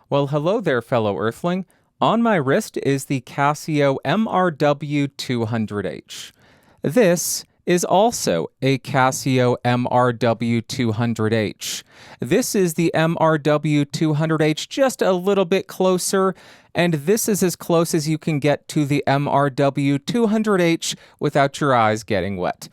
Well, hello there, fellow Earthling. On my wrist is the Casio MRW-200H. This is also a Casio MRW-200H. This is the MRW-200H just a little bit closer, and this is as close as you can get to the MRW-200H without your eyes getting wet.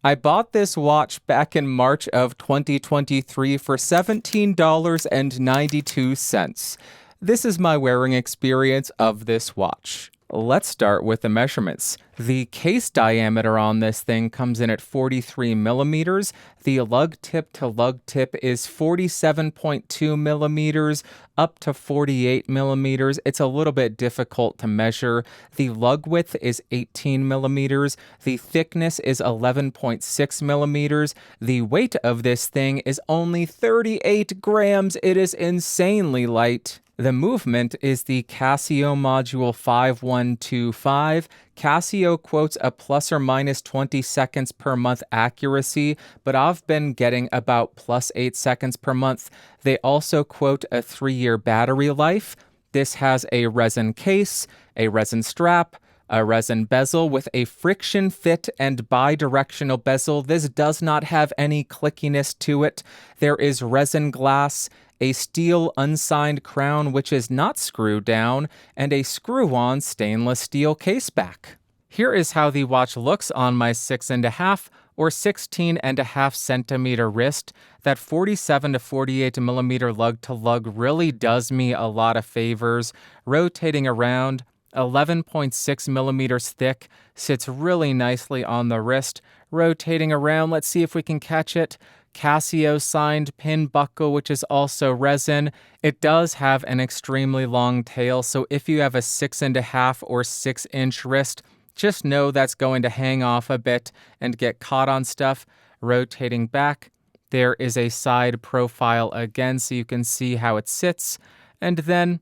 I bought this watch back in March of 2023 for $17.92. This is my wearing experience of this watch. Let's start with the measurements. The case diameter on this thing comes in at 43 millimeters. The lug tip to lug tip is 47.2 millimeters up to 48 millimeters. It's a little bit difficult to measure. The lug width is 18 millimeters. The thickness is 11.6 millimeters. The weight of this thing is only 38 grams. It is insanely light. The movement is the Casio module 5125. Casio quotes a plus or minus 20 seconds per month accuracy, but I've been getting about plus 8 seconds per month. They also quote a 3-year battery life. This has a resin case, a resin strap, a resin bezel with a friction fit and bi-directional bezel. This does not have any clickiness to it. There is resin glass, a steel unsigned crown which is not screwed down, and a screw-on stainless steel caseback. Here is how the watch looks on my 6.5 or 16.5 centimeter wrist. That 47 to 48 millimeter lug to lug really does me a lot of favors. Rotating around, 11.6 millimeters thick, sits really nicely on the wrist. Rotating around, let's see if we can catch it. Casio signed pin buckle, which is also resin. It does have an extremely long tail, so if you have a 6.5 or 6-inch wrist, just know that's going to hang off a bit and get caught on stuff. Rotating back, there is a side profile again, so you can see how it sits. And then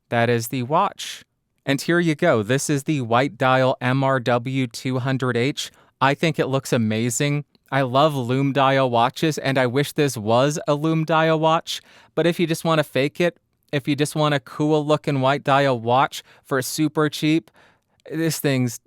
that is the watch. And here you go. This is the white dial MRW-200H. I think it looks amazing. I love Lume dial watches, and I wish this was a Lume dial watch. But if you just want to fake it, if you just want a cool looking white dial watch for super cheap, this thing's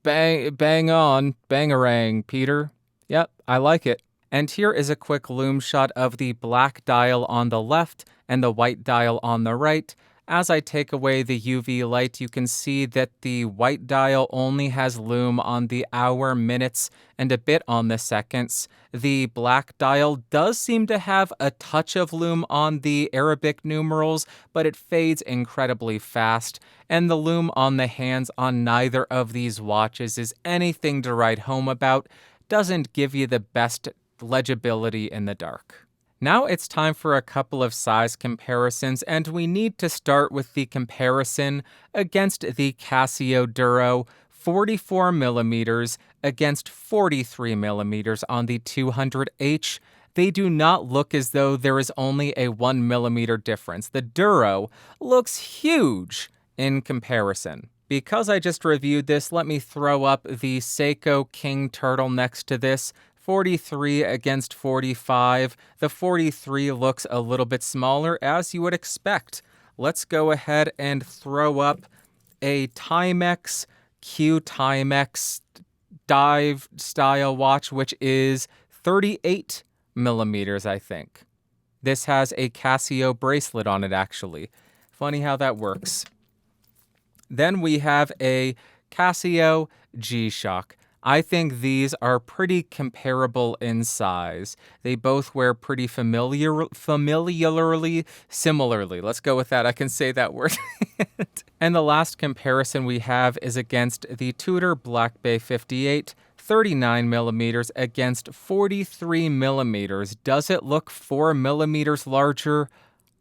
bang on, bangarang, Peter. Yep, I like it. And here is a quick Lume shot of the black dial on the left and the white dial on the right. As I take away the UV light, you can see that the white dial only has Lume on the hour, minutes, and a bit on the seconds. The black dial does seem to have a touch of Lume on the Arabic numerals, but it fades incredibly fast. And the Lume on the hands on neither of these watches is anything to write home about. Doesn't give you the best legibility in the dark. Now it's time for a couple of size comparisons, and we need to start with the comparison against the Casio Duro, 44 millimeters against 43 millimeters on the 200H. They do not look as though there is only a 1 millimeter difference. The Duro looks huge in comparison. Because I just reviewed this, let me throw up the Seiko King Turtle next to this. 43 against 45. The 43 looks a little bit smaller, as you would expect. Let's go ahead and throw up a Timex Q Timex dive style watch, which is 38 millimeters, I think. This has a Casio bracelet on it, actually. Funny how that works. Then we have a Casio G-Shock. I think these are pretty comparable in size. They both wear pretty similarly. Let's go with that. I can say that word. And the last comparison we have is against the Tudor Black Bay 58, 39 millimeters against 43 millimeters. Does it look 4 millimeters larger?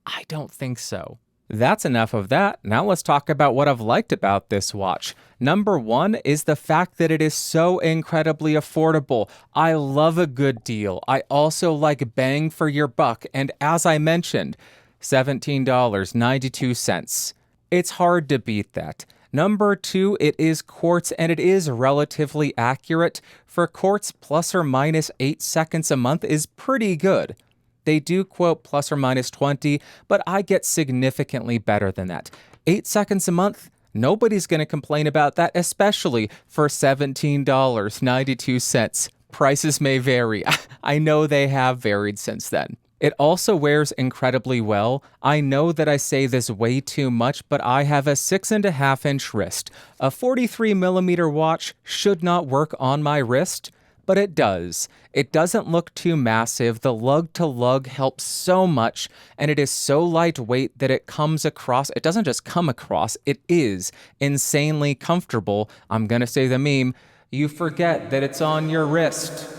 I don't think so. That's enough of that. Now let's talk about what I've liked about this watch. Number one is the fact that it is so incredibly affordable. I love a good deal. I also like bang for your buck. And as I mentioned, $17.92. It's hard to beat that. Number two, it is quartz and it is relatively accurate. For quartz, plus or minus 8 seconds a month is pretty good. They do quote plus or minus 20, but I get significantly better than that. 8 seconds a month? Nobody's going to complain about that, especially for $17.92. Prices may vary. I know they have varied since then. It also wears incredibly well. I know that I say this way too much, but I have a 6.5-inch wrist. A 43mm watch should not work on my wrist, but it does. It doesn't look too massive. The lug to lug helps so much, and it is so lightweight that it doesn't just come across, it is insanely comfortable. I'm gonna say the meme, you forget that it's on your wrist.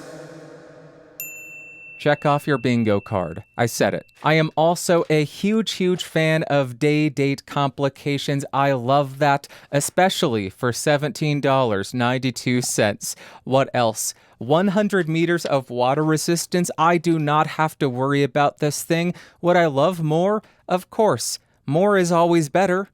Check off your bingo card. I said it. I am also a huge fan of day-date complications. I love that, especially for $17.92. What else? 100 meters of water resistance. I do not have to worry about this thing. What I love more? Of course, more is always better.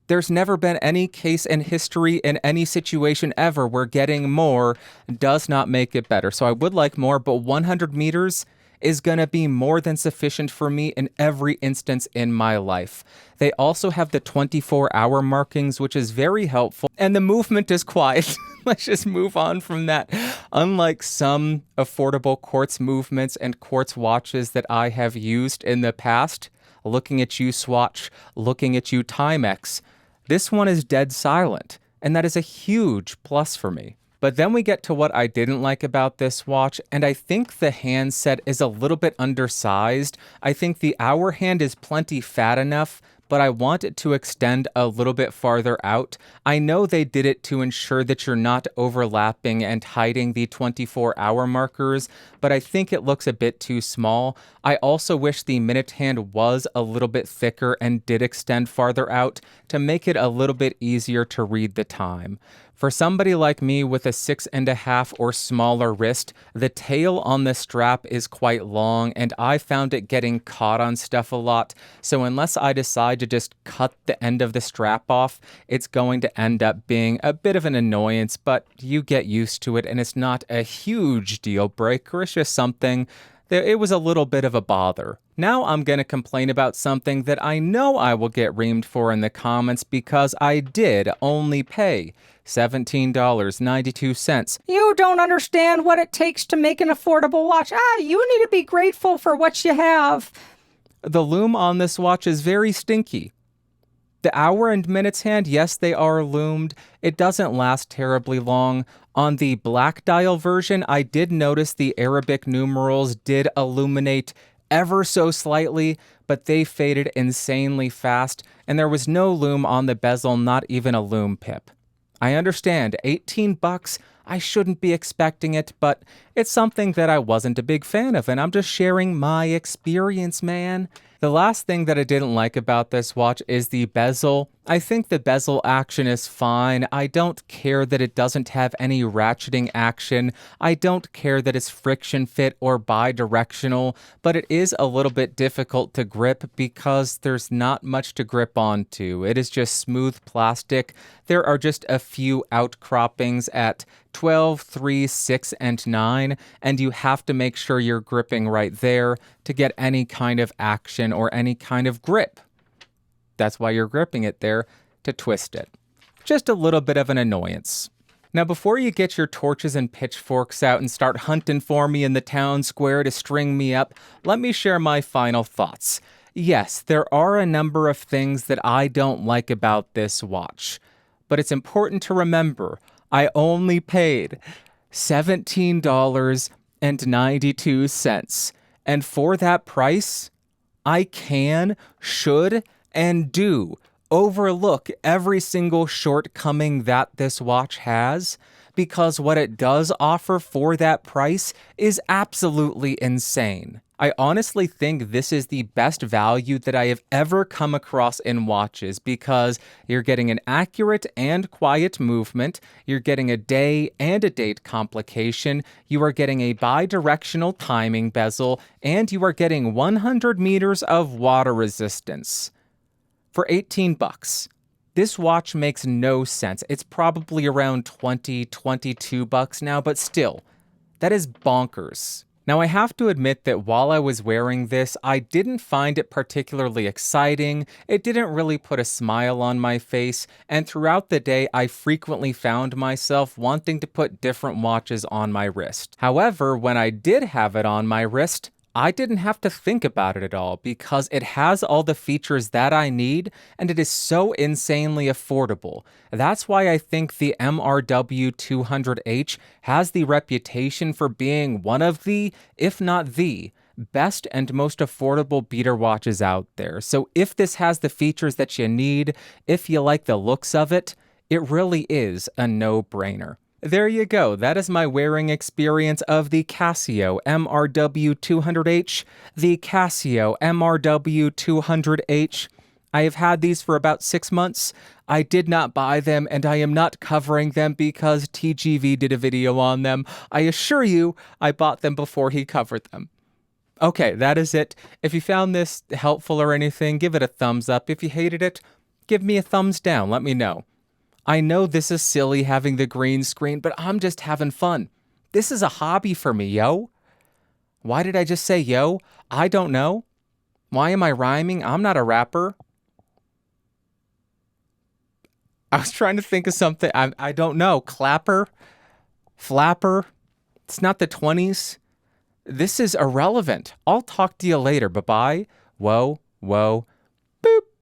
There's never been any case in history in any situation ever where getting more does not make it better. So I would like more, but 100 meters is going to be more than sufficient for me in every instance in my life. They also have the 24-hour markings, which is very helpful, and the movement is quiet. Let's just move on from that. Unlike some affordable quartz movements and quartz watches that I have used in the past, looking at you Swatch, looking at you Timex, this one is dead silent, and that is a huge plus for me. But then we get to what I didn't like about this watch, and I think the handset is a little bit undersized. I think the hour hand is plenty fat enough, but I want it to extend a little bit farther out. I know they did it to ensure that you're not overlapping and hiding the 24-hour markers, but I think it looks a bit too small. I also wish the minute hand was a little bit thicker and did extend farther out to make it a little bit easier to read the time. For somebody like me with a 6.5 or smaller wrist, the tail on the strap is quite long, and I found it getting caught on stuff a lot. So unless I decide to just cut the end of the strap off, it's going to end up being a bit of an annoyance, but you get used to it, and it's not a huge deal breaker. It's just something that it was a little bit of a bother. Now I'm going to complain about something that I know I will get reamed for in the comments because I did only pay $17.92. You don't understand what it takes to make an affordable watch. You need to be grateful for what you have. The lume on this watch is very stinky. The hour and minutes hand, yes, they are lumed. It doesn't last terribly long. On the black dial version, I did notice the Arabic numerals did illuminate ever so slightly, but they faded insanely fast, and there was no lume on the bezel, not even a lume pip. I understand, $18, I shouldn't be expecting it, but it's something that I wasn't a big fan of, and I'm just sharing my experience, man. The last thing that I didn't like about this watch is the bezel. I think the bezel action is fine. I don't care that it doesn't have any ratcheting action. I don't care that it's friction fit or bi-directional, but it is a little bit difficult to grip because there's not much to grip onto. It is just smooth plastic. There are just a few outcroppings at 12, 3, 6, and 9, and you have to make sure you're gripping right there to get any kind of action or any kind of grip. That's why you're gripping it there, to twist it. Just a little bit of an annoyance. Now, before you get your torches and pitchforks out and start hunting for me in the town square to string me up, let me share my final thoughts. Yes, there are a number of things that I don't like about this watch, but it's important to remember I only paid $17.92, and for that price, I can, should, and do overlook every single shortcoming that this watch has, because what it does offer for that price is absolutely insane. I honestly think this is the best value that I have ever come across in watches because you're getting an accurate and quiet movement, you're getting a day and a date complication, you are getting a bi-directional timing bezel, and you are getting 100 meters of water resistance. For $18. This watch makes no sense. It's probably around $20, $22 now, but still, that is bonkers. Now, I have to admit that while I was wearing this, I didn't find it particularly exciting. It didn't really put a smile on my face, and throughout the day, I frequently found myself wanting to put different watches on my wrist. However, when I did have it on my wrist, I didn't have to think about it at all because it has all the features that I need and it is so insanely affordable. That's why I think the MRW-200H has the reputation for being one of the, if not the, best and most affordable beater watches out there. So if this has the features that you need, if you like the looks of it, it really is a no-brainer. There you go. That is my wearing experience of the Casio MRW-200H. The Casio MRW-200H. I have had these for about 6 months. I did not buy them, and I am not covering them because TGV did a video on them. I assure you, I bought them before he covered them. Okay, that is it. If you found this helpful or anything, give it a thumbs up. If you hated it, give me a thumbs down. Let me know. I know this is silly having the green screen, but I'm just having fun. This is a hobby for me, yo. Why did I just say yo? I don't know. Why am I rhyming? I'm not a rapper. I was trying to think of something. I don't know. Clapper? Flapper? It's not the 20s. This is irrelevant. I'll talk to you later. Bye-bye. Whoa, whoa.